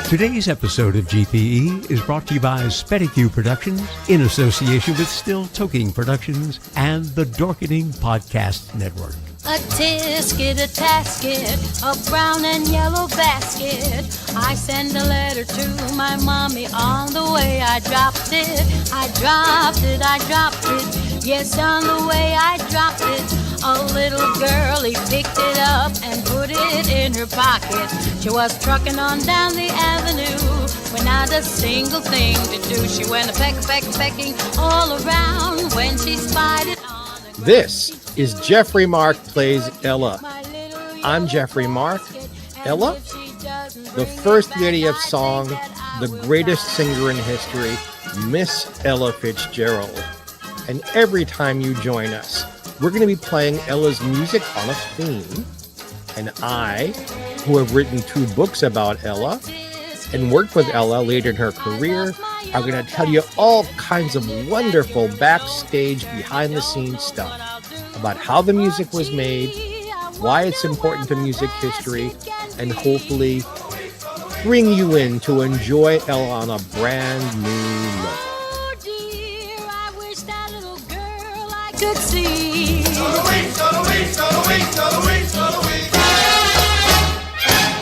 Today's episode of GPE is brought to you by Spedicue Productions in association with Still Toking Productions and the Dorkening Podcast Network. A tisket, a tasket, a brown and yellow basket. I send a letter to my mommy on the way. I dropped it, I dropped it, I dropped it. Yes, on the way I dropped it. A little girlie picked it up and put it in her pocket. She was trucking on down the avenue with not a single thing to do. She went pecking all around when she spied it on the ground. This is Geoffrey Mark Plays Ella. I'm Geoffrey Mark. Ella, the first lady of song, the greatest singer in history, Miss Ella Fitzgerald. And every time you join us, we're going to be playing Ella's music on a theme. And I, who have written 2 books about Ella and worked with Ella later in her career, are going to tell you all kinds of wonderful backstage, behind-the-scenes stuff about how the music was made, why it's important to music history, and hopefully bring you in to enjoy Ella on a brand new level. Could see.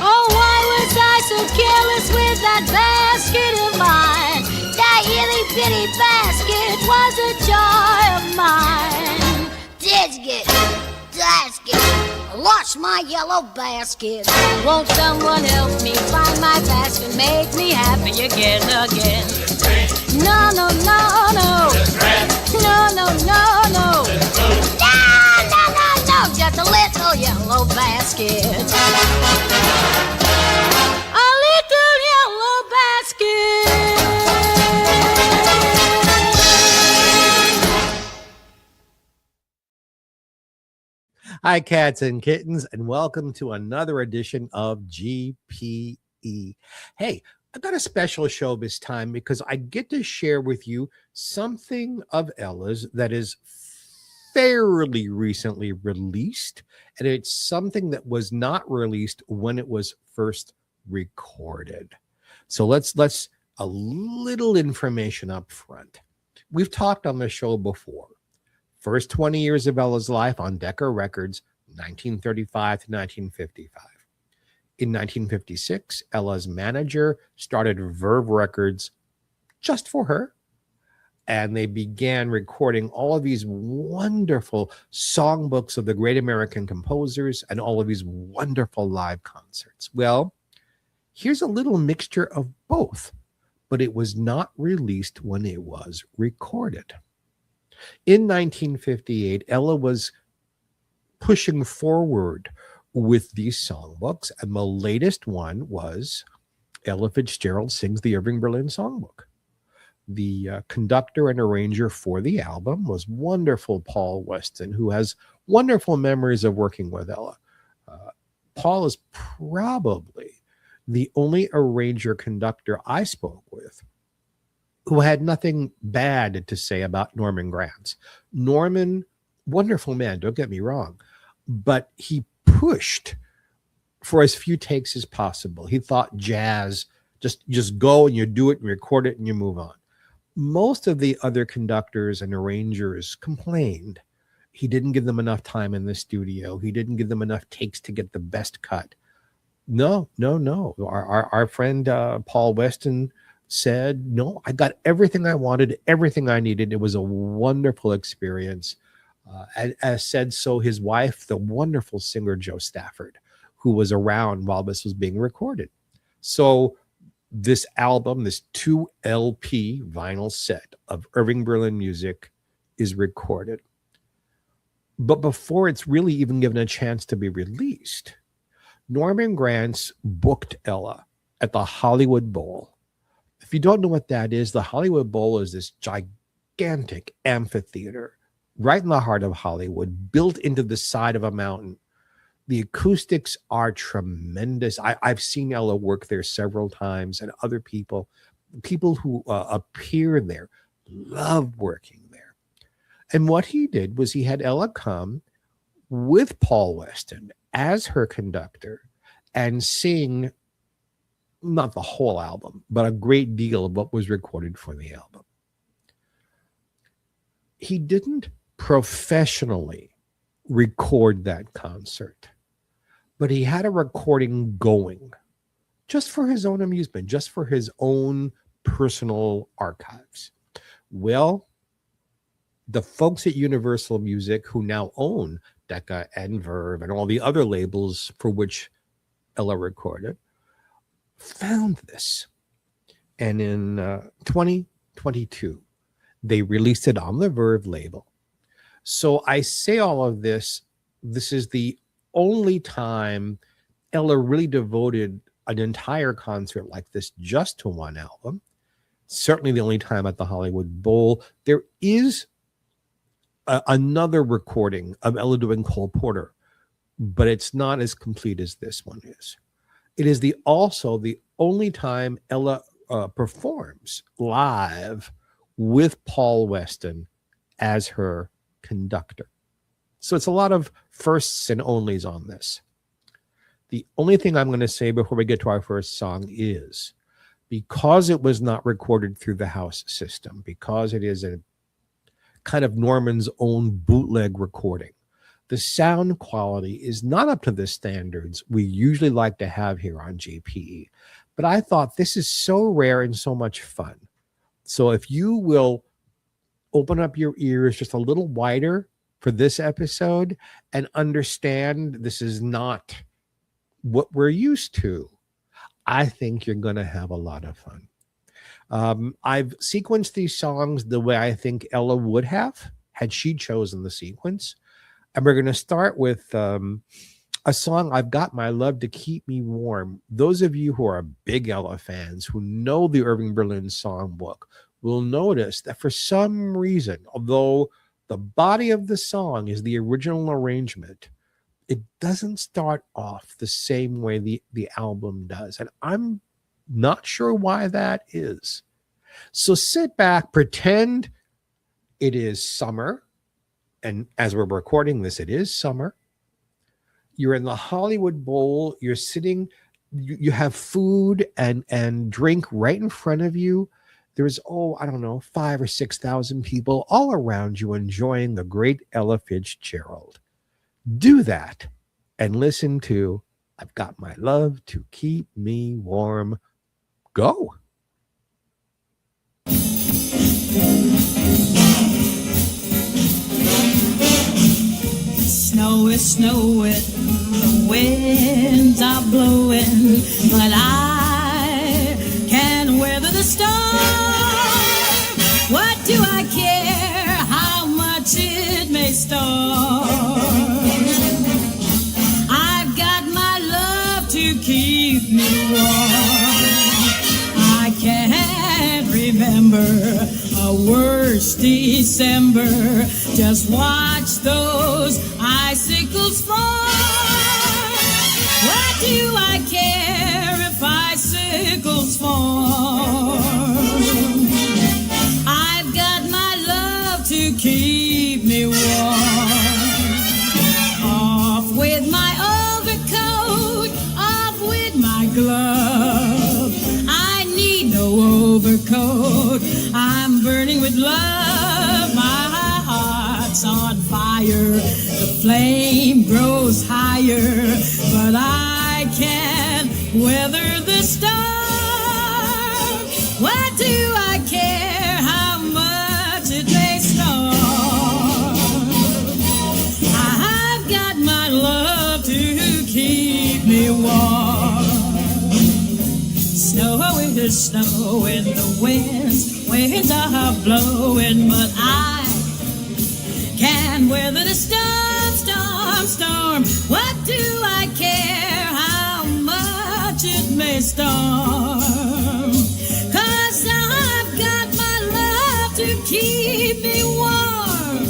Oh, why was I so careless with that basket of mine? That itty bitty basket was a joy of mine. Basket, lost my yellow basket. Won't someone help me find my basket? Make me happy again. No. No, just a little yellow basket. A little yellow basket. Hi, cats and kittens, and welcome to another edition of GPE. Hey, I've got a special show this time because I get to share with you something of Ella's that is fairly recently released, and it's something that was not released when it was first recorded. So let's a little information up front. We've talked on the show before. First 20 years of Ella's life on Decca Records, 1935 to 1955. In 1956, Ella's manager started Verve Records just for her, and they began recording all of these wonderful songbooks of the great American composers and all of these wonderful live concerts. Well, here's a little mixture of both, but it was not released when it was recorded. In 1958, Ella was pushing forward with these songbooks, and the latest one was Ella Fitzgerald Sings the Irving Berlin Songbook. The conductor and arranger for the album was wonderful Paul Weston, who has wonderful memories of working with Ella. Paul is probably the only arranger conductor I spoke with who had nothing bad to say about Norman Granz. Norman, wonderful man, don't get me wrong, but he pushed for as few takes as possible. He thought jazz, just go and you do it and record it and you move on. Most of the other conductors and arrangers complained. He didn't give them enough time in the studio. He didn't give them enough takes to get the best cut. No. Our friend Paul Weston said, no, I got everything I wanted, everything I needed. It was a wonderful experience. As said so his wife, the wonderful singer Jo Stafford, who was around while this was being recorded. So this album, this 2 LP vinyl set of Irving Berlin music is recorded. But before it's really even given a chance to be released, Norman Granz booked Ella at the Hollywood Bowl. If you don't know what that is, the Hollywood Bowl is this gigantic amphitheater right in the heart of Hollywood, built into the side of a mountain. The acoustics are tremendous. I've seen Ella work there several times, and other people who appear there love working there. And what he did was he had Ella come with Paul Weston as her conductor and sing not the whole album, but a great deal of what was recorded for the album. He didn't professionally record that concert, but he had a recording going just for his own amusement, just for his own personal archives. Well, the folks at Universal Music, who now own Decca and Verve and all the other labels for which Ella recorded, found this. And in 2022, they released it on the Verve label. So I say all of this. This is the only time Ella really devoted an entire concert like this just to one album. Certainly the only time at the Hollywood Bowl. There is another recording of Ella doing Cole Porter, but it's not as complete as this one is. It is also the only time Ella performs live with Paul Weston as her conductor. So it's a lot of firsts and onlys on this. The only thing I'm going to say before we get to our first song is, because it was not recorded through the house system, because it is a kind of Norman's own bootleg recording, the sound quality is not up to the standards we usually like to have here on GPE. But I thought this is so rare and so much fun. So if you will open up your ears just a little wider for this episode and understand this is not what we're used to, I think you're going to have a lot of fun. I've sequenced these songs the way I think Ella would have had she chosen the sequence. And we're going to start with a song, I've Got My Love to Keep Me Warm. Those of you who are big Ella fans, who know the Irving Berlin songbook, will notice that for some reason, although the body of the song is the original arrangement, it doesn't start off the same way the album does. And I'm not sure why that is. So sit back, pretend it is summer. And as we're recording this, it is summer. You're in the Hollywood Bowl. You're sitting, you have food and drink right in front of you. There's, 5,000 or 6,000 people all around you enjoying the great Ella Fitzgerald. Do that and listen to I've Got My Love to Keep Me Warm. Go. Snow is snowing, the winds are blowing, but I can weather the storm. What do I care how much it may storm? I've got my love to keep me warm. I can't remember a worse December. Just watch those icicles fall. What do I care if icicles fall? I've got my love to keep me warm. Off with my overcoat, off with my glove. I need no overcoat, I'm burning with love. My heart's on fire, the flame grows higher, but I can't weather the storm. What do I care how much it may storm? I've got my love to keep me warm. Snow is snowing, the winds are blowing, but I can weather the storm, storm, storm. What do I care how much it may storm? 'Cause I've got my love to keep me warm.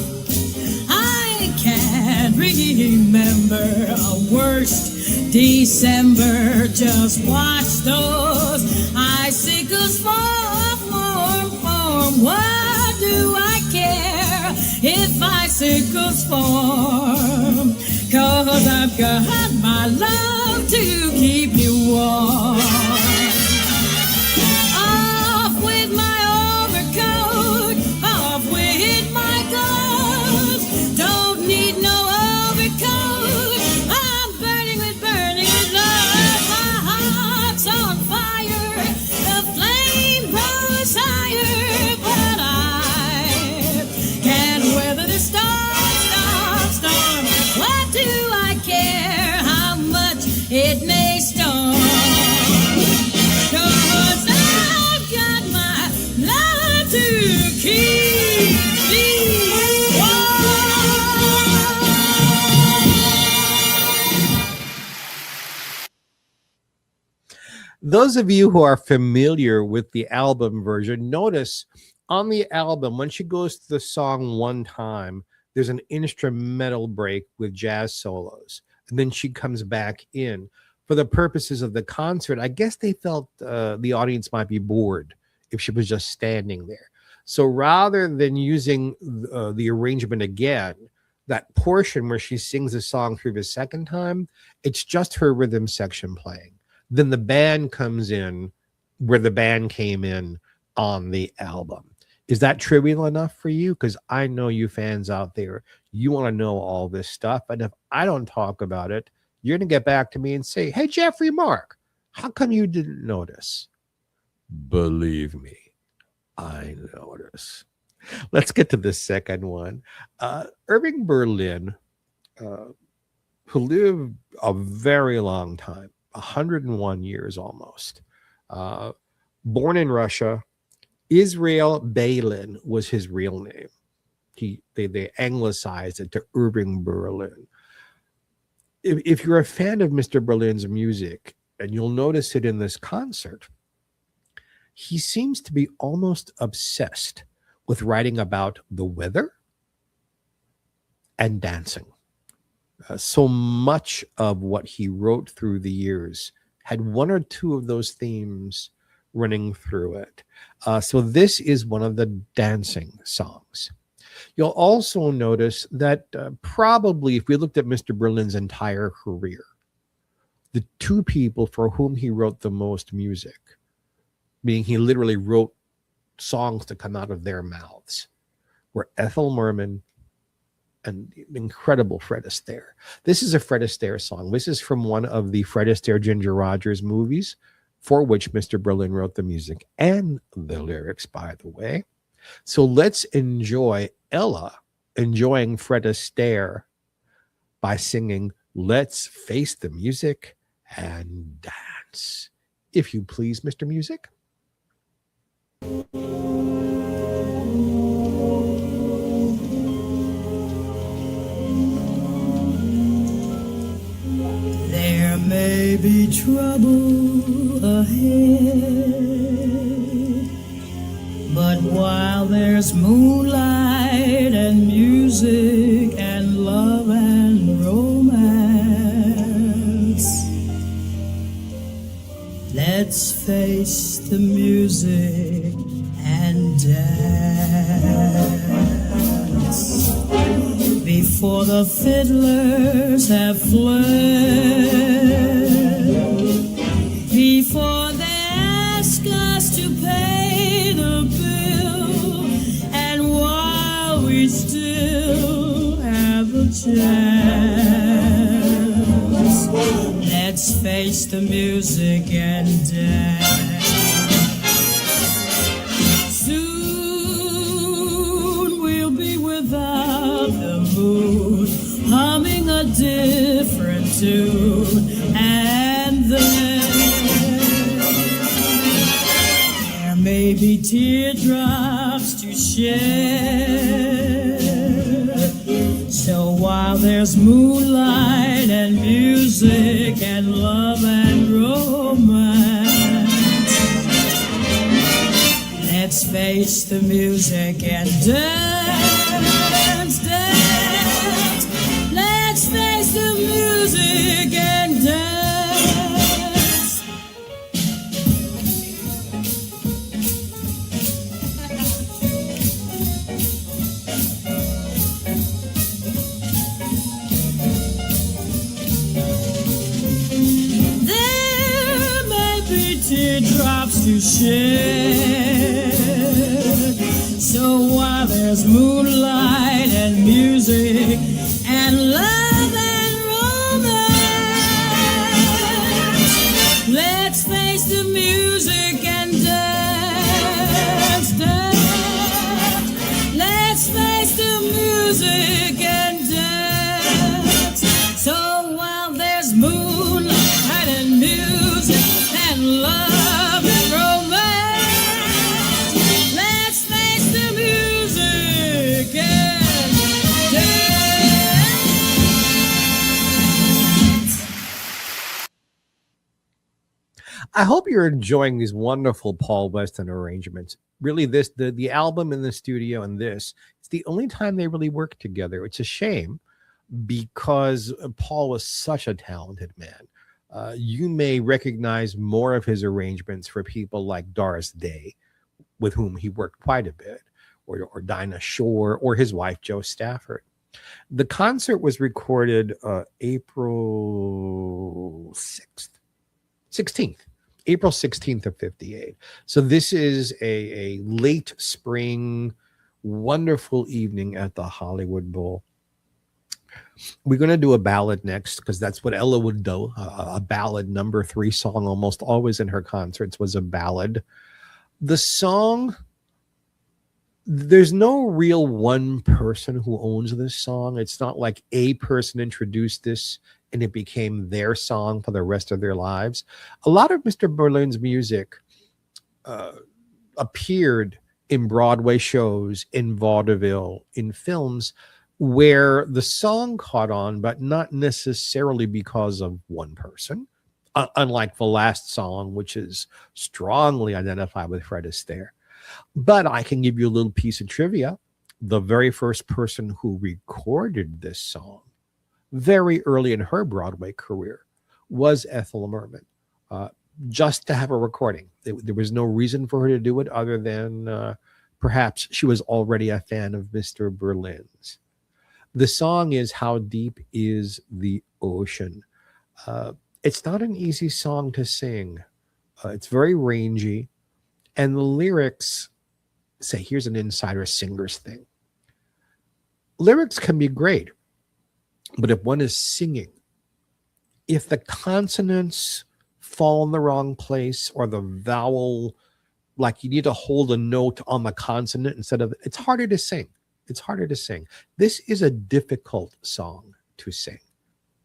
I can't remember a worst December. Just watch those icicles fall, form, form. What do I care if icicles form? 'Cause I've got my love to keep you warm. Those of you who are familiar with the album version, notice on the album, when she goes to the song one time, there's an instrumental break with jazz solos. And then she comes back in. For the purposes of the concert, I guess they felt the audience might be bored if she was just standing there. So rather than using the arrangement again, that portion where she sings the song through the second time, it's just her rhythm section playing. Then the band comes in where the band came in on the album. Is that trivial enough for you? Because I know you fans out there, you want to know all this stuff. And if I don't talk about it, you're going to get back to me and say, hey, Geoffrey Mark, how come you didn't notice? Believe me, I notice. Let's get to the second one. Irving Berlin, who lived a very long time, 101 years almost. Born in Russia, Israel Berlin was his real name. They anglicized it to Irving Berlin. If you're a fan of Mr. Berlin's music, and you'll notice it in this concert, he seems to be almost obsessed with writing about the weather and dancing. So much of what he wrote through the years had one or two of those themes running through it. So this is one of the dancing songs. You'll also notice that probably if we looked at Mr. Berlin's entire career, the two people for whom he wrote the most music, meaning he literally wrote songs to come out of their mouths, were Ethel Merman and the incredible Fred Astaire. This is a Fred Astaire song. This is from one of the Fred Astaire Ginger Rogers movies, for which Mr. Berlin wrote the music and the lyrics, by the way. So let's enjoy Ella enjoying Fred Astaire by singing Let's Face the Music and Dance. If you please, Mr. Music. There may be trouble ahead, but while there's moonlight and music and love and romance, let's face the music and dance. Before the fiddlers have fled, before they ask us to pay the bill, and while we still have a chance, let's face the music and dance. Soon we'll be without the moon, humming a different tune, and then there may be teardrops to shed. So while there's moonlight and music and love and romance, let's face the music and dance, dance. Let's face the music and dance. There may be teardrops to shed. So while there's moonlight and music and love and romance, let's face the music and dance, dance. Let's face the music and dance. So while there's moonlight and music and love and romance, let's face the music and dance. I hope you're enjoying these wonderful Paul Weston arrangements. Really, the album in the studio and this, it's the only time they really work together. It's a shame because Paul was such a talented man. You may recognize more of his arrangements for people like Doris Day, with whom he worked quite a bit, or Dinah Shore, or his wife, Jo Stafford. The concert was recorded April 16th of 58. So this is a late spring, wonderful evening at the Hollywood Bowl. We're going to do a ballad next because that's what Ella would do. A ballad, number 3 song, almost always in her concerts was a ballad. The song, there's no real one person who owns this song. It's not like a person introduced this and it became their song for the rest of their lives. A lot of Mr. Berlin's music appeared in Broadway shows, in vaudeville, in films, where the song caught on, but not necessarily because of one person, unlike the last song, which is strongly identified with Fred Astaire. But I can give you a little piece of trivia. The very first person who recorded this song very early in her Broadway career was Ethel Merman, just to have a recording. There was no reason for her to do it other than perhaps she was already a fan of Mr. Berlin's. The song is How Deep Is the Ocean? It's not an easy song to sing. It's very rangy. And the lyrics say, here's an insider singer's thing. Lyrics can be great, but if one is singing, if the consonants fall in the wrong place or the vowel, like you need to hold a note on the consonant instead of, it's harder to sing. It's harder to sing. This is a difficult song to sing,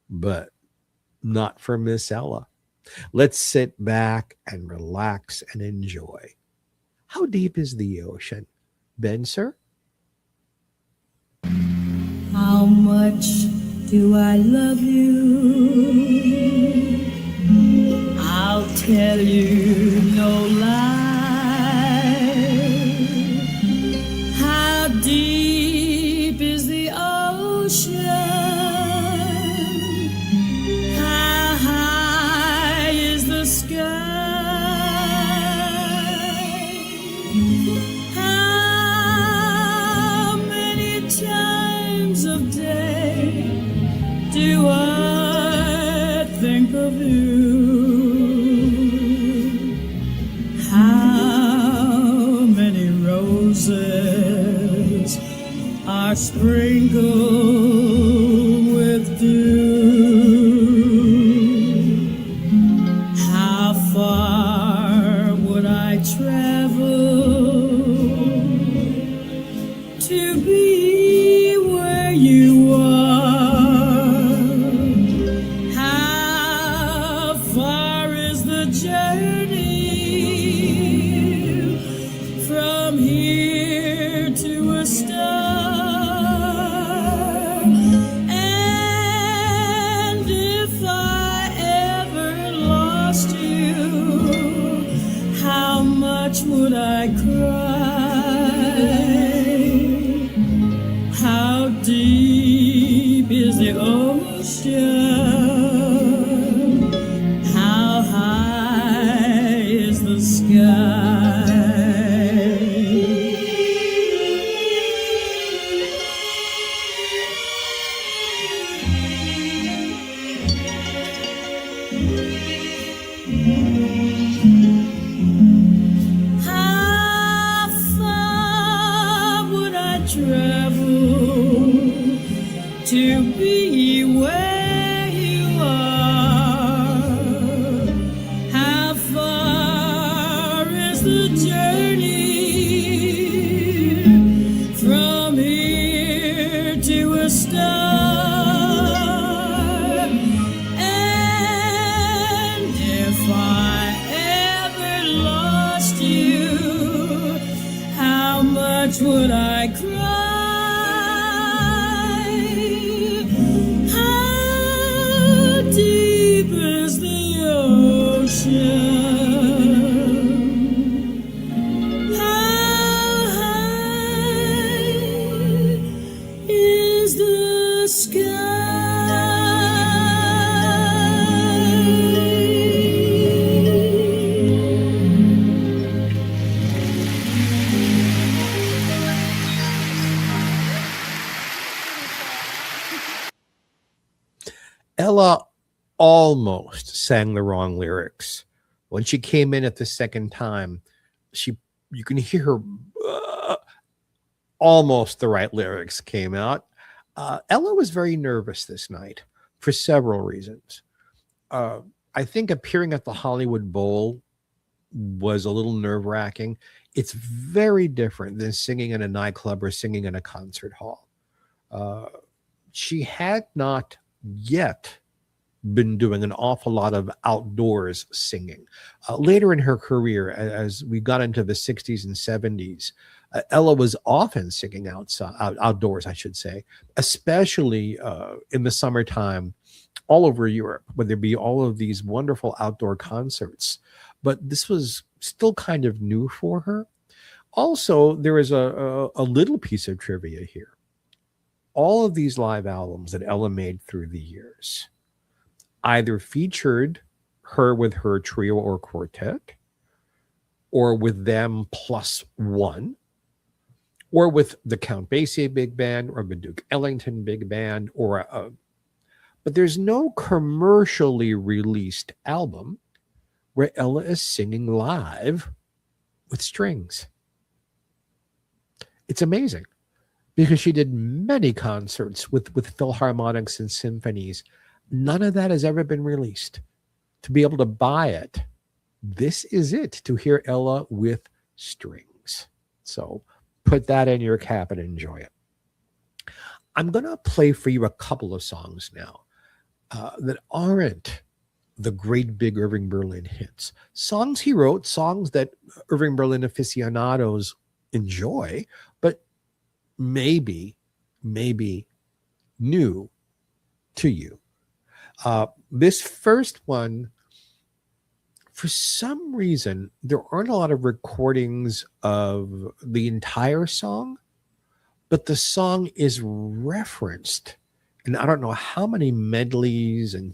but not for Miss Ella. Let's sit back and relax and enjoy. How deep is the ocean? Ben, sir? How much do I love you? I'll tell you no lie. How deep is the ocean? How high is the sky? How many times a day do I think of you? How many roses are sprinkled with dew? How far would I travel to be where you are? How far is the journey from here to a star? And if I ever lost you, how much would I cry? How deep is the ocean? How high is the sky? How far would I travel to be where you are? How far is the journey from here to a star? And if I ever lost you, how much would I cry? How deep is the ocean? Ella almost sang the wrong lyrics. When she came in at the second time, you can hear her almost the right lyrics came out. Ella was very nervous this night for several reasons. I think appearing at the Hollywood Bowl was a little nerve-wracking. It's very different than singing in a nightclub or singing in a concert hall. She had not yet been doing an awful lot of outdoors singing. Later in her career, as we got into the 60s and 70s, Ella was often singing outdoors, I should say, especially in the summertime all over Europe, where there'd be all of these wonderful outdoor concerts. But this was still kind of new for her. Also, there is a little piece of trivia here. All of these live albums that Ella made through the years either featured her with her trio or quartet, or with them plus one, or with the Count Basie Big Band, or the Duke Ellington Big Band, but there's no commercially released album where Ella is singing live with strings. It's amazing, because she did many concerts with philharmonics and symphonies. None of that has ever been released. To be able to buy it, this is it, to hear Ella with strings. So put that in your cap and enjoy it. I'm going to play for you a couple of songs now that aren't the great big Irving Berlin hits. Songs he wrote, songs that Irving Berlin aficionados enjoy, but maybe new to you. This first one, for some reason, there aren't a lot of recordings of the entire song, but the song is referenced in I don't know how many medleys and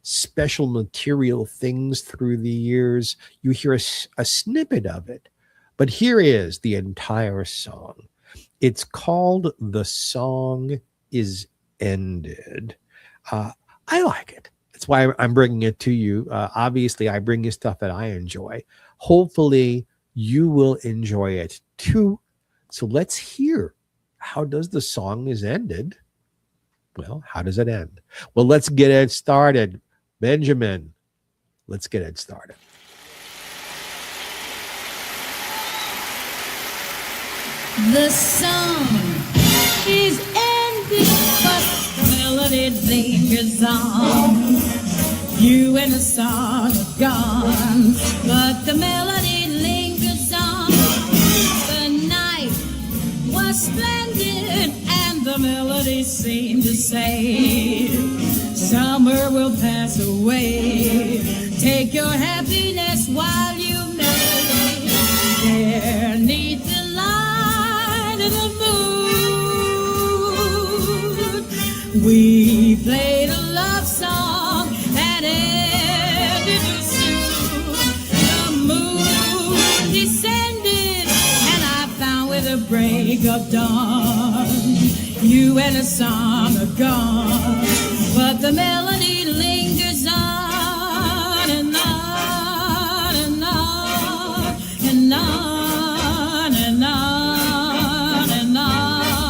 special material things through the years. You hear a snippet of it, but here is the entire song. It's called "The Song Is Ended." I like it. That's why I'm bringing it to you. Obviously, I bring you stuff that I enjoy. Hopefully, you will enjoy it too. So let's hear, how does the song is ended? Well, how does it end? Well, let's get it started. Benjamin, let's get it started. The song is ended, but the melody lingers on. You and the song are gone, but the melody lingers on. The night was splendid, and the melody seemed to say, summer will pass away. Take your happiness while you may. There neath the light of the moon, we played a love song that ended too soon. The moon descended, and I found with the break of dawn, you and the song are gone, but the melody lingers on and on and on and on and on and on.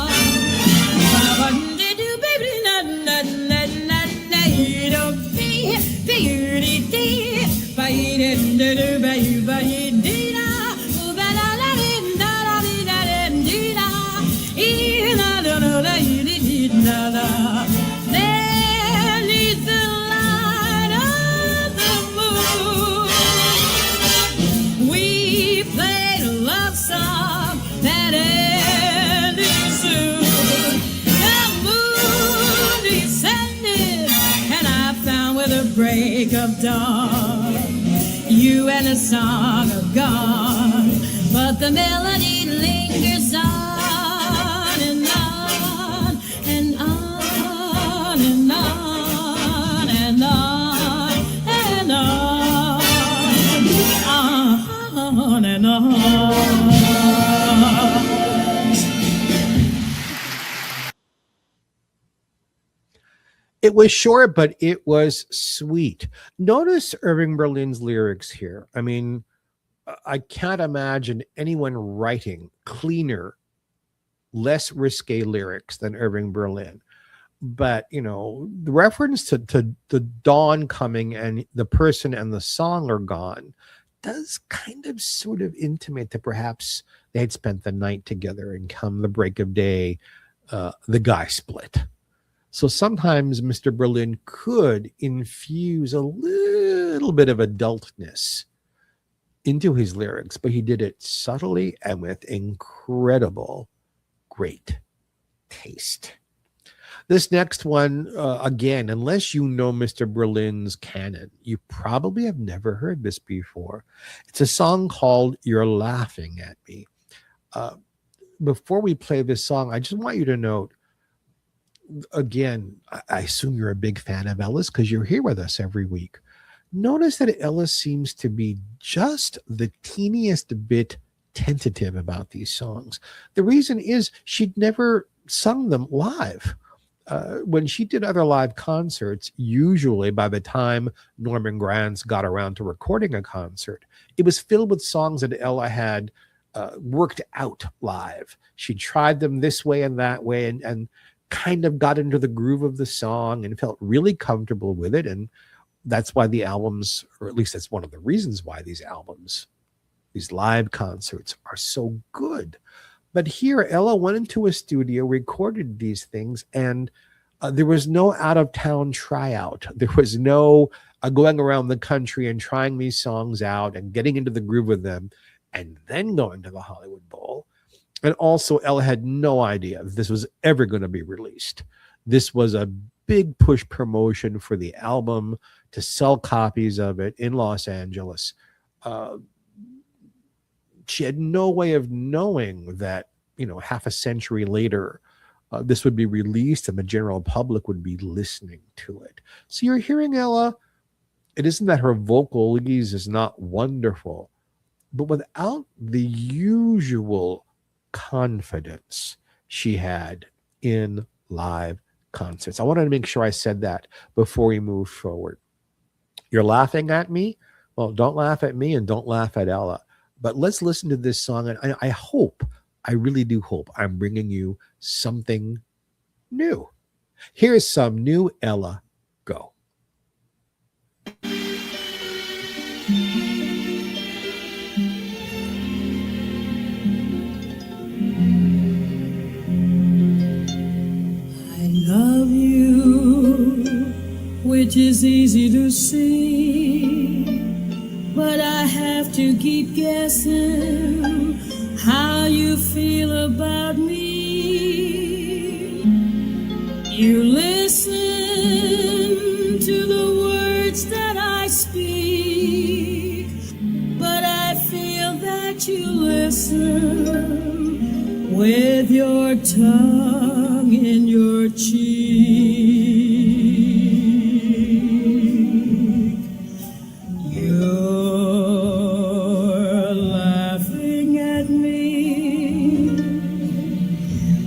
Baby, na na na na na, you don't be beauty, there neath the light of the moon, we played a love song that ended soon. The moon descended, and I found with the break of dawn, you and the song are gone, but the melody lingers on and on and on It was short, but it was sweet. Notice Irving Berlin's lyrics here. I mean, I can't imagine anyone writing cleaner, less risque lyrics than Irving Berlin. But, you know, the reference to the dawn coming and the person and the song are gone does kind of sort of intimate that perhaps they had spent the night together and come the break of day, the guy split. So sometimes Mr. Berlin could infuse a little bit of adultness into his lyrics, but he did it subtly and with incredible, great taste. This next one, again, unless you know Mr. Berlin's canon, you probably have never heard this before. It's a song called You're Laughing at Me. Before we play this song, I just want you to note, again, I assume you're a big fan of Ella's because you're here with us every week. Notice that Ella seems to be just the teeniest bit tentative about these songs. The reason is she'd never sung them live. When she did other live concerts, usually by the time Norman Granz got around to recording a concert, it was filled with songs that Ella had worked out live. She tried them this way and that way and kind of got into the groove of the song and felt really comfortable with it. And that's why the albums, or at least that's one of the reasons why these albums, these live concerts are so good. But here, Ella went into a studio, recorded these things, and there was no out-of-town tryout. There was no going around the country and trying these songs out and getting into the groove with them and then going to the Hollywood Bowl. And also, Ella had no idea if this was ever going to be released. This was a big push promotion for the album to sell copies of it in Los Angeles. She had no way of knowing that, you know, half a century later, this would be released and the general public would be listening to it. So you're hearing Ella. It isn't that her vocals is not wonderful, but without the usual confidence she had in live concerts. I wanted to make sure I said that before we move forward. You're laughing at me? Well, don't laugh at me and don't laugh at Ella. But let's listen to this song. And I hope, I really do hope I'm bringing you something new. Here's some new Ella. Go. Love you, which is easy to see, but I have to keep guessing how you feel about me. You listen to the words that I speak, but I feel that you listen with your tongue in your cheek. You're laughing at me.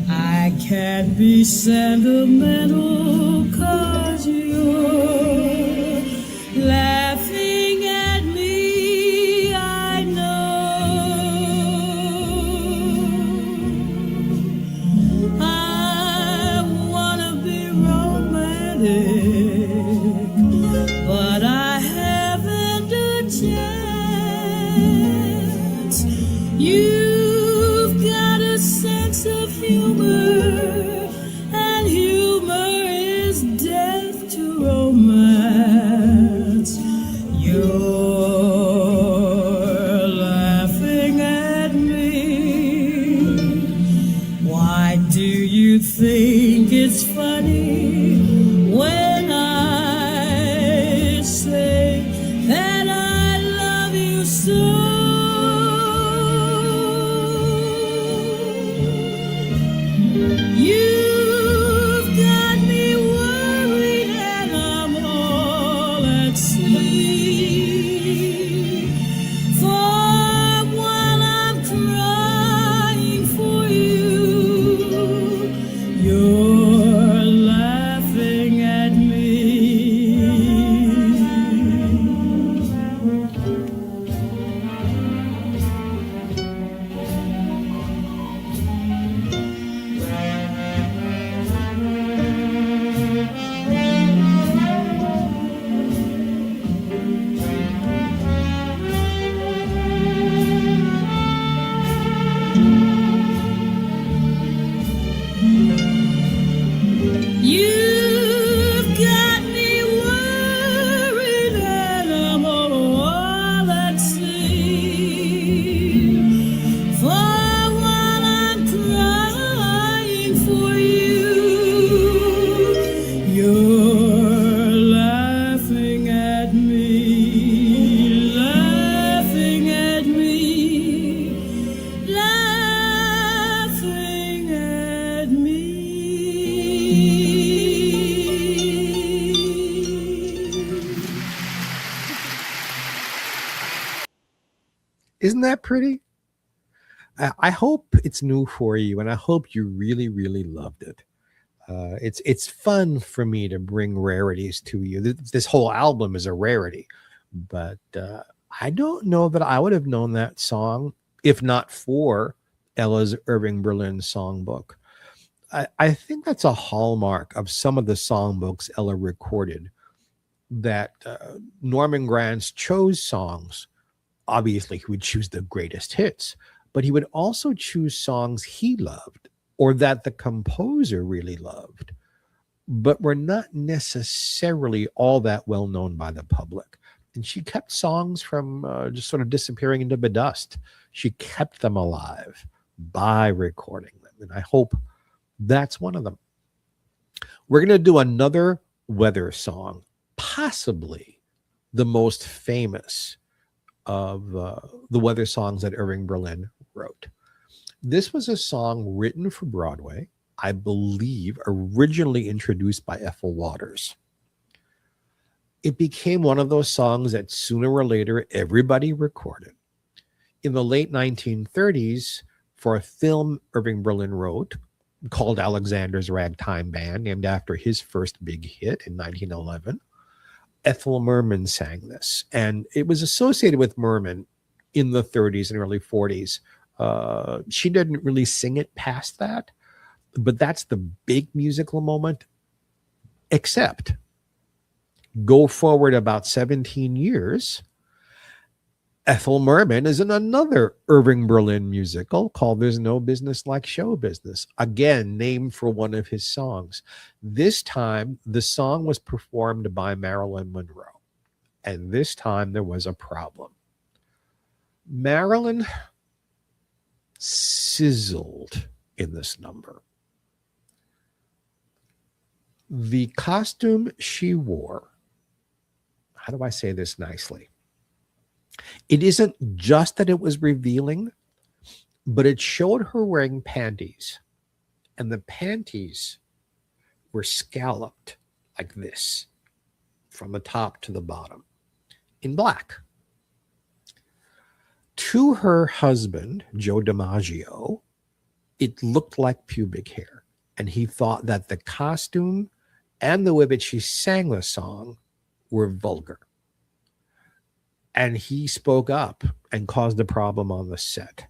I can't be sentimental 'cause you're laughing at me. I know I wanna be romantic, but I haven't a chance. You've got a sense of humor, and humor is death to romance. You're laughing at me. Why do you think it's funny when Isn't that pretty? I hope it's new for you, and I hope you really, really loved it. It's fun for me to bring rarities to you. This whole album is a rarity, but I don't know that I would have known that song if not for Ella's Irving Berlin songbook. I think that's a hallmark of some of the songbooks Ella recorded, that Norman Granz chose songs. Obviously, he would choose the greatest hits, but he would also choose songs he loved or that the composer really loved, but were not necessarily all that well known by the public. And she kept songs from just sort of disappearing into the dust. She kept them alive by recording them. And I hope that's one of them. We're going to do another weather song, possibly the most famous of the weather songs that Irving Berlin wrote. This was a song written for Broadway, I believe originally introduced by Ethel Waters. It became one of those songs that sooner or later everybody recorded. In the late 1930s, for a film Irving Berlin wrote called Alexander's Ragtime Band, named after his first big hit in 1911, Ethel Merman sang this. And it was associated with Merman in the 30s and early 40s. She didn't really sing it past that, but that's the big musical moment. Except, go forward about 17 years, Ethel Merman is in another Irving Berlin musical called There's No Business Like Show Business, again named for one of his songs. This time, the song was performed by Marilyn Monroe, and this time there was a problem. Marilyn sizzled in this number. The costume she wore, how do I say this nicely? It isn't just that it was revealing, but it showed her wearing panties, and the panties were scalloped like this from the top to the bottom in black. To her husband, Joe DiMaggio, it looked like pubic hair, and he thought that the costume and the way that she sang the song were vulgar. And he spoke up and caused a problem on the set.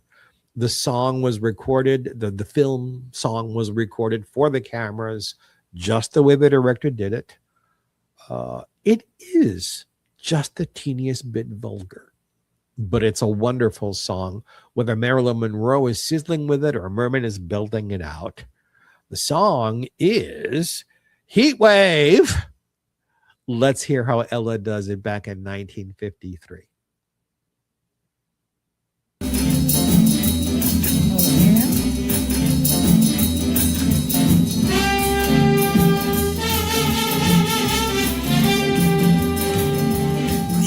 The song was recorded, the film song was recorded for the cameras, just the way the director did it. It is just the teeniest bit vulgar, but it's a wonderful song. Whether Marilyn Monroe is sizzling with it or Merman is belting it out, the song is Heat Wave. Let's hear how Ella does it back in 1953.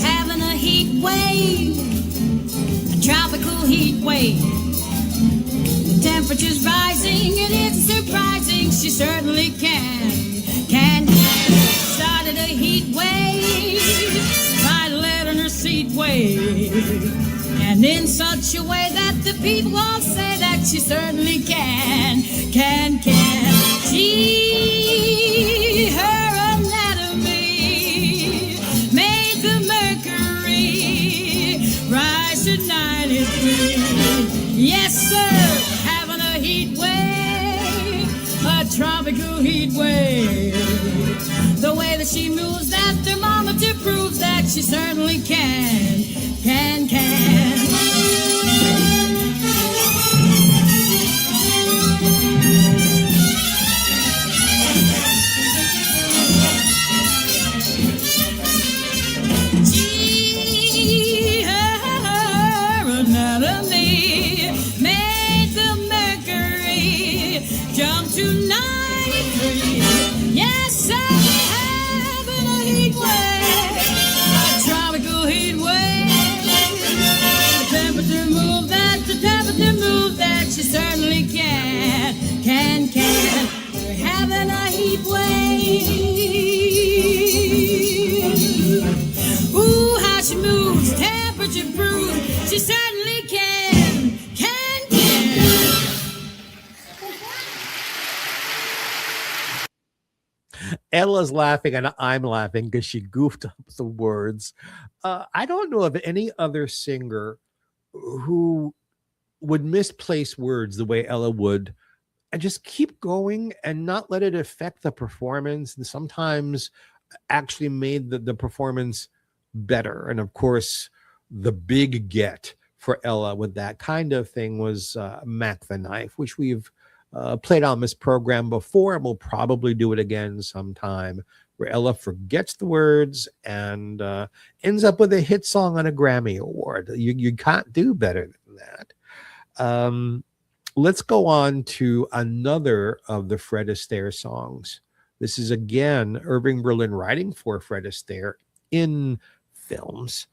Having a heat wave, a tropical heat wave. The temperature's rising and it's surprising she certainly can. Started a heat wave by letting her seat wave, and in such a way that the people all say that she certainly can. See her anatomy made the mercury rise to 93. Yes, sir, having a heat wave, a tropical heat wave. The way that she moves, that thermometer proves that she certainly can. Gee, her anatomy made the mercury jump to 93. Yes, sir. She certainly can. We're having a heat wave. Ooh, how she moves, temperature proves she certainly Ella's laughing and I'm laughing because she goofed up the words. I don't know of any other singer who would misplace words the way Ella would and just keep going and not let it affect the performance, and sometimes actually made the performance better. And of course, the big get for Ella with that kind of thing was Mac the Knife, which we've played on this program before, and we'll probably do it again sometime, where Ella forgets the words and ends up with a hit song on a Grammy Award. You can't do better than that. Let's go on to another of the Fred Astaire songs. This is again Irving Berlin writing for Fred Astaire in films.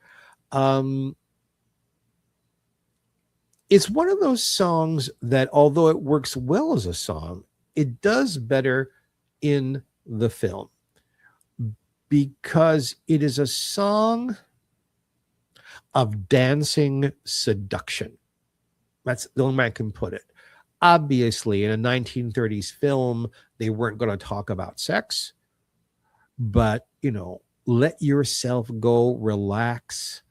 It's one of those songs that, although it works well as a song, it does better in the film because it is a song of dancing seduction. That's the only way I can put it. Obviously, in a 1930s film, they weren't going to talk about sex, but, let yourself go, relax.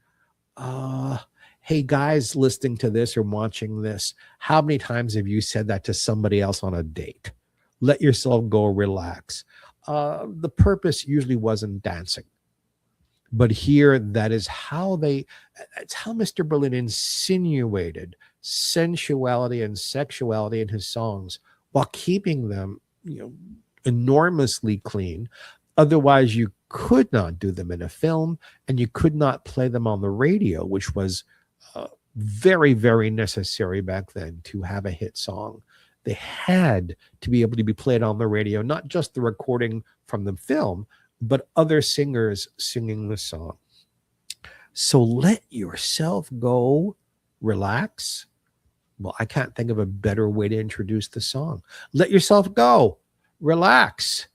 Hey, guys listening to this or watching this, how many times have you said that to somebody else on a date? Let yourself go, relax. The purpose usually wasn't dancing. But here, it's how Mr. Berlin insinuated sensuality and sexuality in his songs while keeping them, enormously clean. Otherwise, you could not do them in a film, and you could not play them on the radio, which was very, very necessary back then to have a hit song. They had to be able to be played on the radio, not just the recording from the film, but other singers singing the song. So let yourself go, relax. Well, I can't think of a better way to introduce the song. Let yourself go, relax.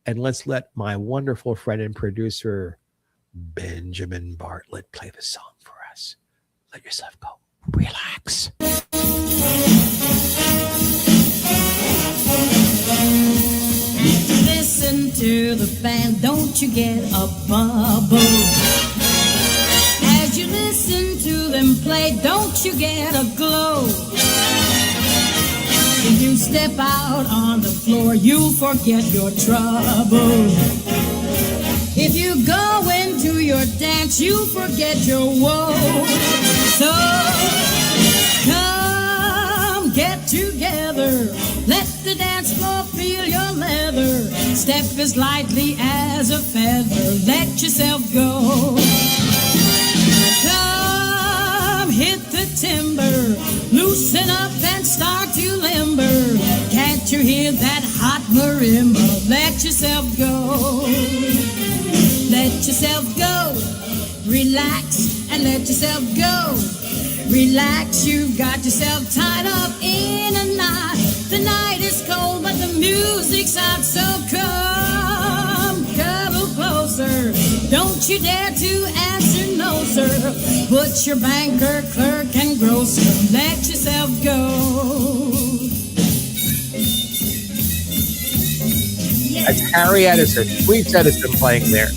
And let's let my wonderful friend and producer, Benjamin Bartlett, play the song for us. Let yourself go, relax. Listen to the band, don't you get a bubble? As you listen to them play, don't you get a glow? If you step out on the floor, you'll forget your trouble. If you go into your dance, you forget your woe. So come get together, let the dance floor feel your leather. Step as lightly as a feather, let yourself go. Come hit the timber, loosen up and start to limber. Can't you hear that hot marimba? Let yourself go. Let yourself go. Relax and let yourself go. Relax, you've got yourself tied up in a knot. The night is cold, but the music's hot, so come a closer. Don't you dare to answer no, sir. Put your banker, clerk, and grocer. Let yourself go. That's Harry Edison, Sweet Edison playing there.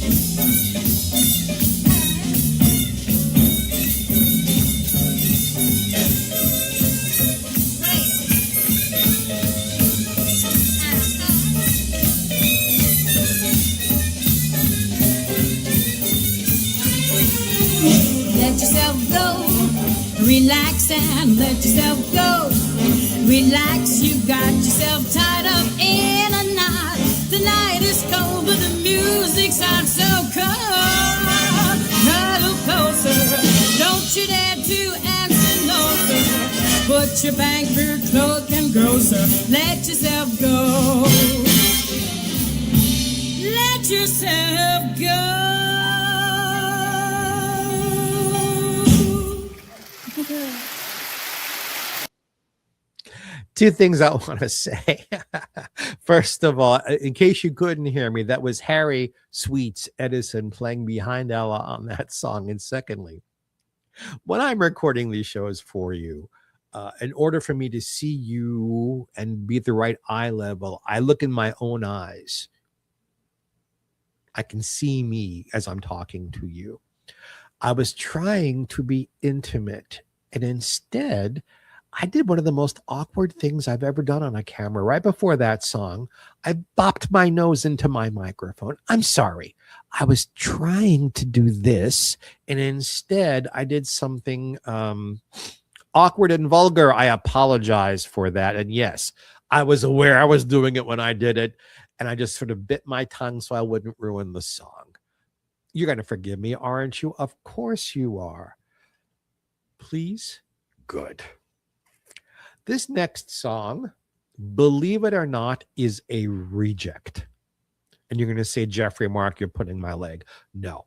Let yourself go, relax and let yourself go. Relax, you got yourself tied up in a knot. The night is cold, but the music's hot, so come cuddle closer. Don't you dare to answer no, sir. Put your banker, cloak, and grocer. Let yourself go. Let yourself go. Two things I want to say. First of all, in case you couldn't hear me, that was Harry Sweets Edison playing behind Ella on that song. And secondly, when I'm recording these shows for you, in order for me to see you and be at the right eye level, I look in my own eyes. I can see me as I'm talking to you. I was trying to be intimate, and instead, I did one of the most awkward things I've ever done on a camera. Right before that song, I bopped my nose into my microphone. I'm sorry. I was trying to do this, and instead, I did something awkward and vulgar. I apologize for that. And yes, I was aware I was doing it when I did it, and I just sort of bit my tongue so I wouldn't ruin the song. You're going to forgive me, aren't you? Of course you are. Please? Good. This next song, believe it or not, is a reject. And you're going to say, Geoffrey Mark, you're putting my leg. No.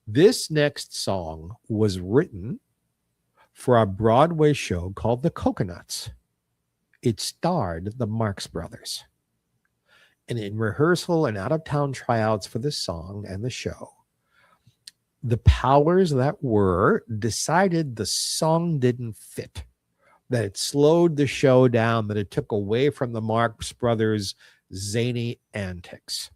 This next song was written for a Broadway show called The Coconuts. It starred the Marx Brothers. And in rehearsal and out-of-town tryouts for the song and the show, the powers that were decided the song didn't fit, that it slowed the show down, that it took away from the Marx Brothers' zany antics.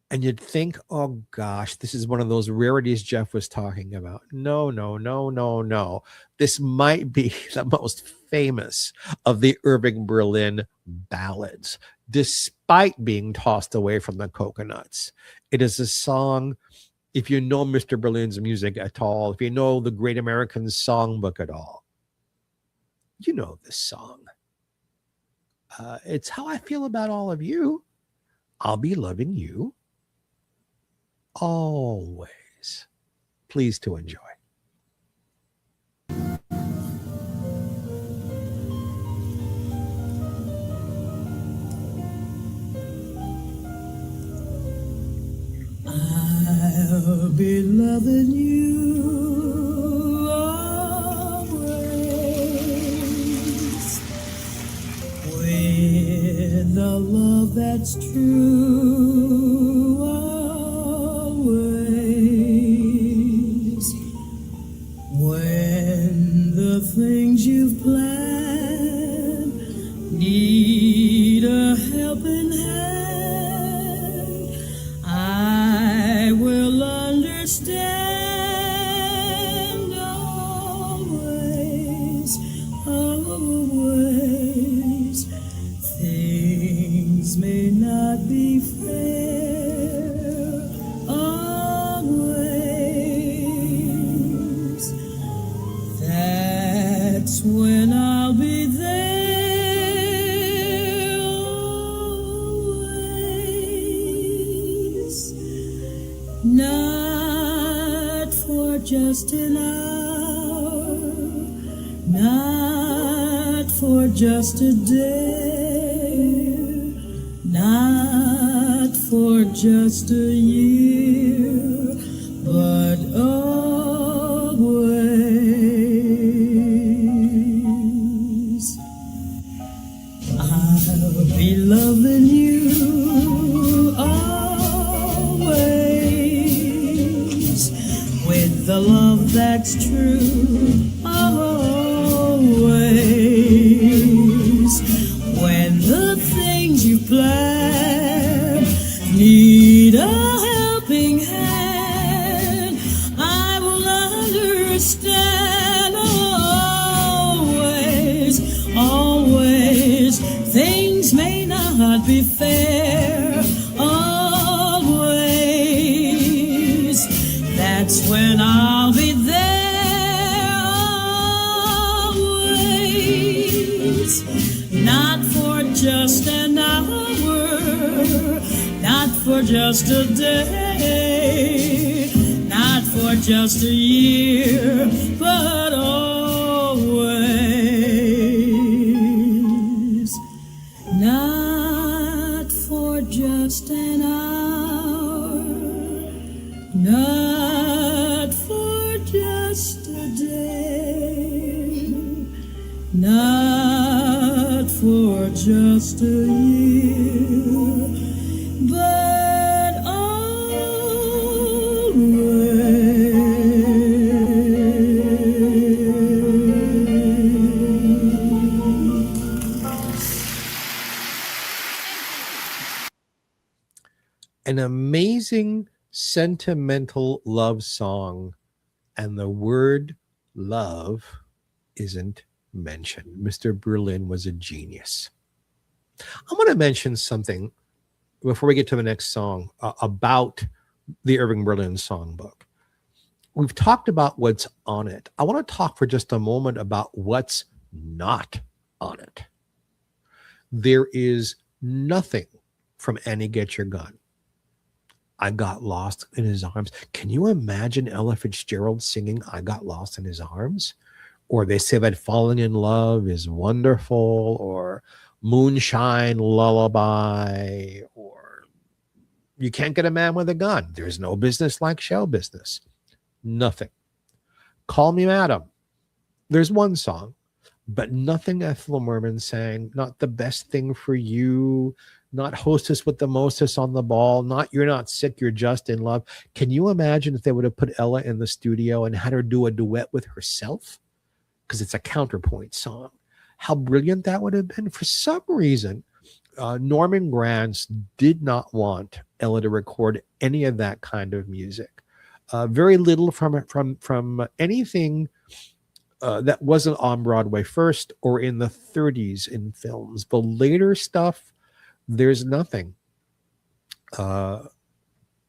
And you'd think, oh gosh, this is one of those rarities Jeff was talking about. No, no, no, no, no. This might be the most famous of the Irving Berlin ballads, despite being tossed away from the Coconuts. It is a song, if you know Mr. Berlin's music at all, if you know the Great American Songbook at all, you know this song. It's how I feel about all of you. I'll be loving you always. Please to enjoy. I'll be loving you always, with the love that's true, always, when the things you've planned need a helping hand, I will understand always, always. Things may not be fair always. That's when I'll be there always. Not for just an hour, not for just a day, not for just a year, but always. I'll be loving you always, with the love that's true, always, when the things you plan need a helping hand, I will understand always, always. Things may not be fair always. That's when I'll be there always. Not for just an hour, not for just a day, not for just a year, but always. Not for just an hour, not for just a day, not for just a year, but always. An amazing sentimental love song, and the word love isn't mentioned. Mr. Berlin was a genius. I want to mention something before we get to the next song about the Irving Berlin songbook. We've talked about what's on it. I want to talk for just a moment about what's not on it. There is nothing from Annie Get Your Gun. I Got Lost in His Arms. Can you imagine Ella Fitzgerald singing I Got Lost in His Arms? Or They Say That Falling in Love is Wonderful, or Moonshine Lullaby, or You Can't Get a Man with a Gun. There's no business like show business. Nothing. Call Me Madam. There's one song, but nothing Ethel Merman sang. Not The Best Thing for You, not Hostess with the Mostess on the Ball, not You're Not Sick, You're Just in Love. Can you imagine if they would have put Ella in the studio and had her do a duet with herself? Because it's a counterpoint song. How brilliant that would have been. For some reason, Norman Granz did not want Ella to record any of that kind of music. Very little from anything that wasn't on Broadway first or in the 30s in films. The later stuff, there's nothing.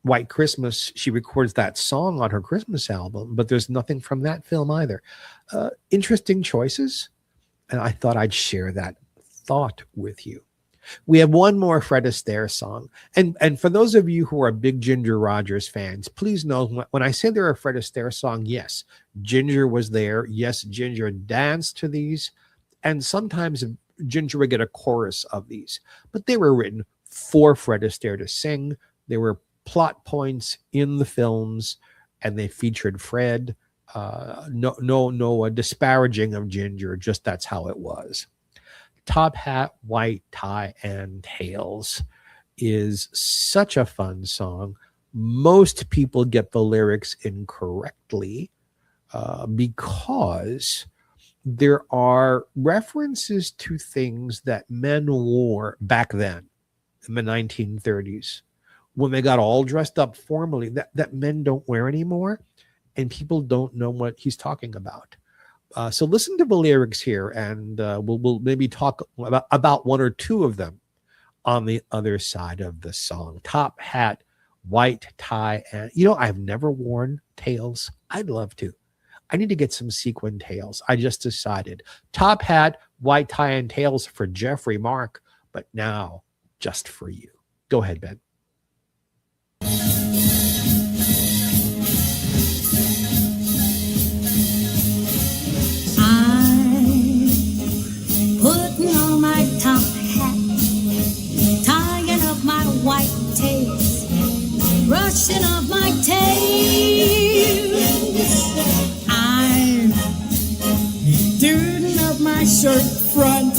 White Christmas, she records that song on her Christmas album, but there's nothing from that film either. Interesting choices, and I thought I'd share that thought with you. We have one more Fred Astaire song. And for those of you who are big Ginger Rogers fans, please know when I say they're a Fred Astaire song, yes, Ginger was there. Yes, Ginger danced to these. And sometimes Ginger would get a chorus of these. But they were written for Fred Astaire to sing. They were plot points in the films, and they featured Fred. No disparaging of Ginger, just that's how it was. Top Hat, White Tie, and Tails is such a fun song. Most people get the lyrics incorrectly because there are references to things that men wore back then in the 1930s when they got all dressed up formally that men don't wear anymore, and people don't know what he's talking about. So listen to the lyrics here, and we'll maybe talk about one or two of them on the other side of the song. Top Hat, White Tie, and I've never worn tails. I'd love to. I need to get some sequin tails. I just decided. Top Hat, White Tie, and Tails for Geoffrey Mark, but now just for you. Go ahead, Ben. Putting on my top hat, tying up my white tails, brushing off my tails. I'm doing up my shirt front,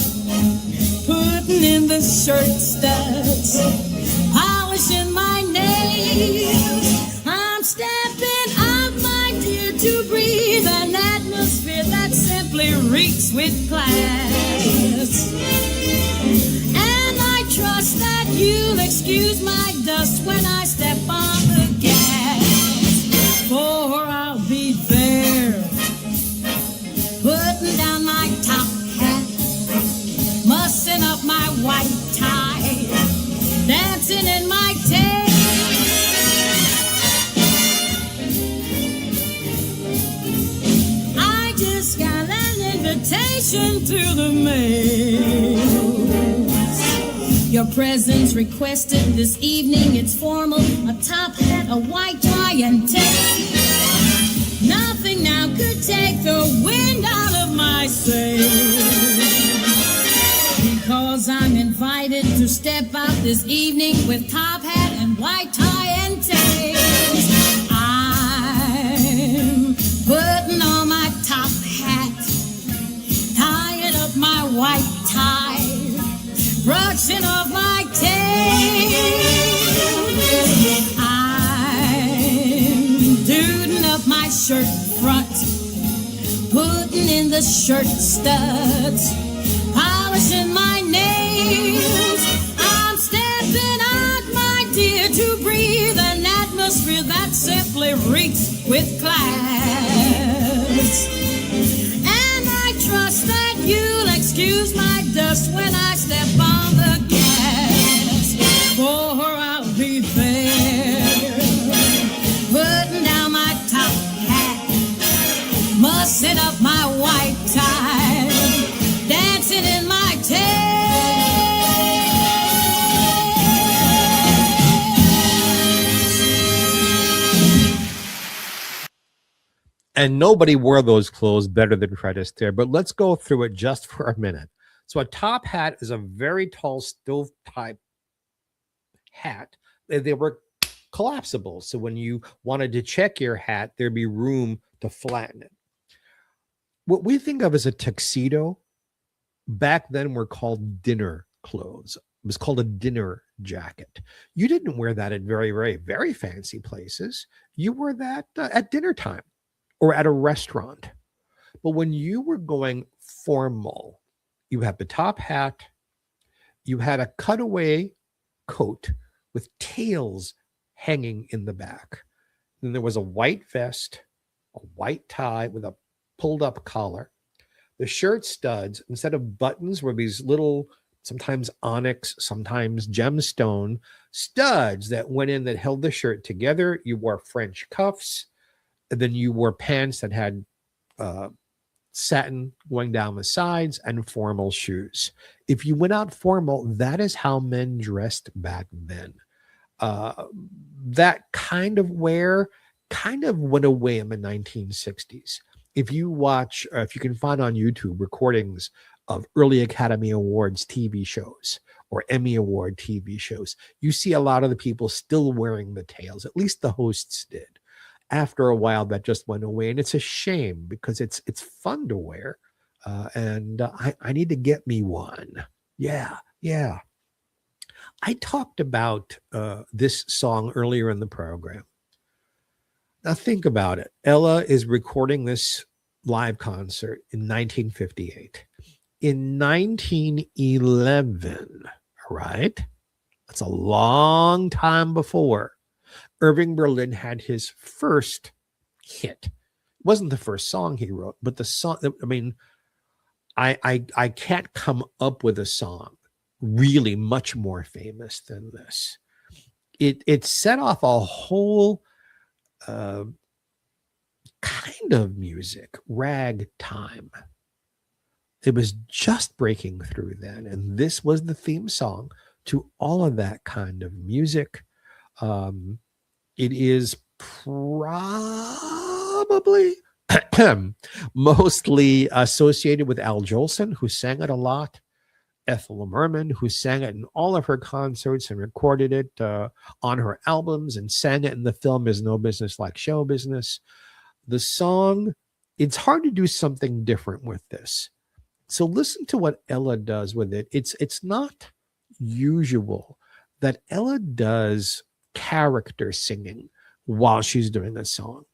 putting in the shirt studs, polishing my nails. I'm stepping up, my dear, to breathe an atmosphere that simply reeks with class. And I trust that you'll excuse my dust when I step on the gas, for I'll be there, putting down my top hat, mussing up my white tie, dancing in my tail. I just got an invitation to the mail. Your presence requested this evening, it's formal. A top hat, a white tie, and tail. Nothing now could take the wind out of my sails, because I'm invited to step out this evening with top hat and white tie and tails. I'm putting on my top hat, tying up my white tie, brushing off my tail. I'm doing up my shirt front, putting in the shirt studs, polishing my nails. I'm stepping out, my dear, to breathe an just when I step on the gas. For her I'll be there, putting down my top hat, mussing up my white tie, dancing in my tail. And nobody wore those clothes better than Fred Astaire. But let's go through it just for a minute. So a top hat is a very tall stovepipe hat. They were collapsible. So when you wanted to check your hat, there'd be room to flatten it. What we think of as a tuxedo back then were called dinner clothes. It was called a dinner jacket. You didn't wear that at very, very, very fancy places. You wore that at dinner time or at a restaurant. But when you were going formal, you had the top hat, you had a cutaway coat with tails hanging in the back. Then there was a white vest, a white tie with a pulled up collar. The shirt studs, instead of buttons, were these little, sometimes onyx, sometimes gemstone studs that went in that held the shirt together. You wore French cuffs. And then you wore pants that had satin going down the sides and formal shoes. If you went out formal, that is how men dressed back then. That kind of wear kind of went away in the 1960s. If you watch, if you can find on YouTube recordings of early Academy Awards TV shows or Emmy Award TV shows, you see a lot of the people still wearing the tails. At least the hosts did. After a while, that just went away, and it's a shame because it's fun to wear, and I need to get me one. Yeah. I talked about this song earlier in the program. Now think about it. Ella is recording this live concert in 1958. In 1911, right? That's a long time before Irving Berlin had his first hit. It wasn't the first song he wrote, but the song, I mean, I can't come up with a song really much more famous than this. It set off a whole kind of music, ragtime. It was just breaking through then, and this was the theme song to all of that kind of music. It is probably mostly associated with Al Jolson, who sang it a lot, Ethel Merman, who sang it in all of her concerts and recorded it on her albums and sang it in the film Is No Business Like Show Business. The song, it's hard to do something different with this. So listen to what Ella does with it. It's not usual that Ella does character singing while she's doing a song.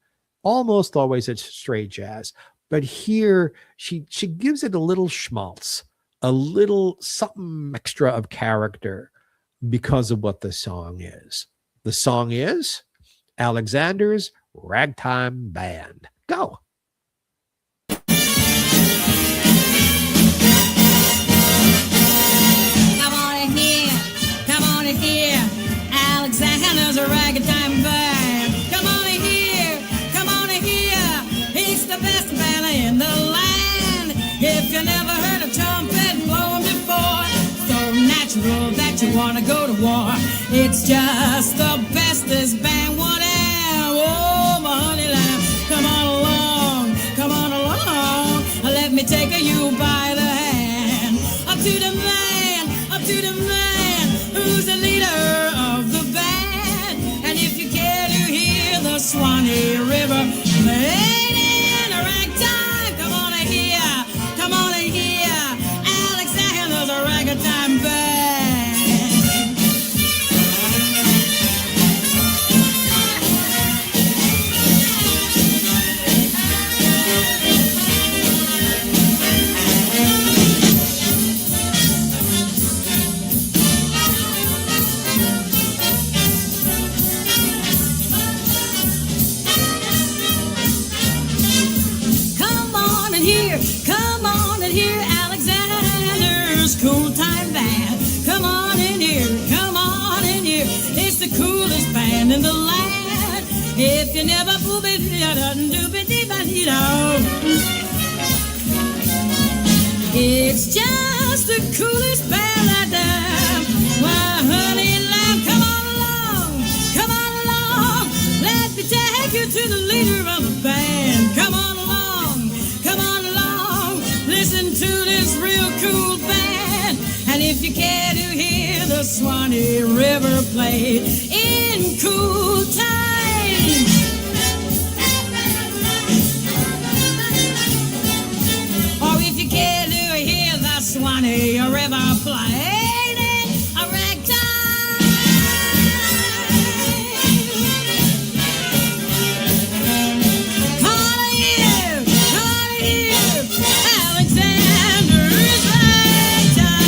Almost always it's straight jazz, but here she gives it a little schmaltz, a little something extra of character because of what the song is. The song is Alexander's Ragtime Band. Go. Alexander's a ragtime band. Come on in here, he's the best band in the land. If you never heard a trumpet blowing before, so natural that you want to go to war. It's just the bestest band one have. Oh, my honey lamb, come on along, let me take you by the hand. Up to the man, who's the leader of the band. And if you care to hear the Swanee River played in a ragtime, come on in here, Alexander's a ragtime band. If you never move it, it's just the coolest band out there. Why, honey, love, come on along. Let me take you to the leader of the band. Come on along, listen to this real cool band. And if you care to hear the Swanee River played in cool time, or if you care to hear the Swanee River played in a ragtime, come on here, Alexander's ragtime Alexander's ragtime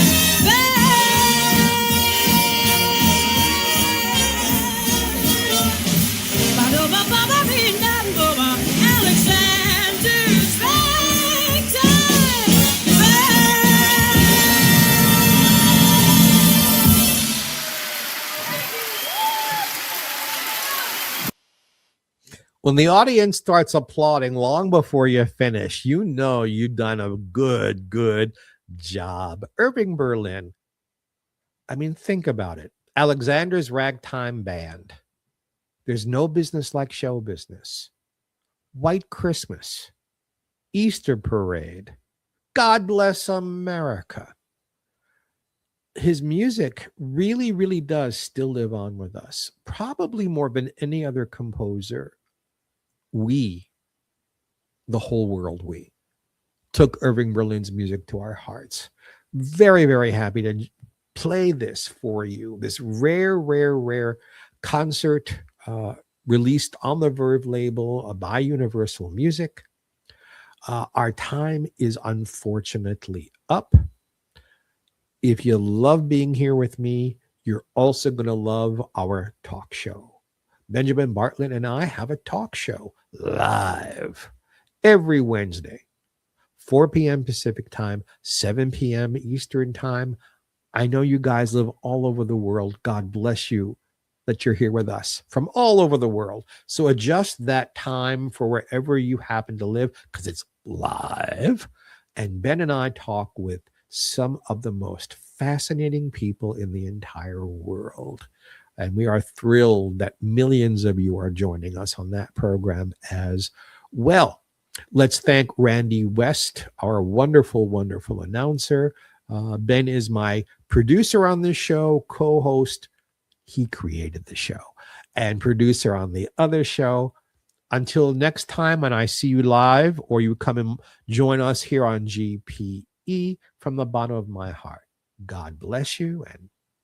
When the audience starts applauding long before you finish, you know you've done a good job. Irving Berlin. I mean, think about it. Alexander's Ragtime Band. There's no business like show business. White Christmas. Easter Parade. God Bless America. His music really does still live on with us. Probably more than any other composer. We, the whole world, we took Irving Berlin's music to our hearts. Very happy to play this for you. This rare concert released on the Verve label by Universal Music. Our time is unfortunately up. If you love being here with me, you're also going to love our talk show. Benjamin Bartlett and I have a talk show live every Wednesday, 4 p.m. Pacific time, 7 p.m. Eastern time. I know you guys live all over the world. God bless you that you're here with us from all over the world. So adjust that time for wherever you happen to live because it's live. And Ben and I talk with some of the most fascinating people in the entire world. And we are thrilled that millions of you are joining us on that program as well. Let's thank Randy West, our wonderful announcer. Ben is my producer on this show, co-host. He created the show. And producer on the other show. Until next time, and I see you live, or you come and join us here on GPE, from the bottom of my heart, God bless you and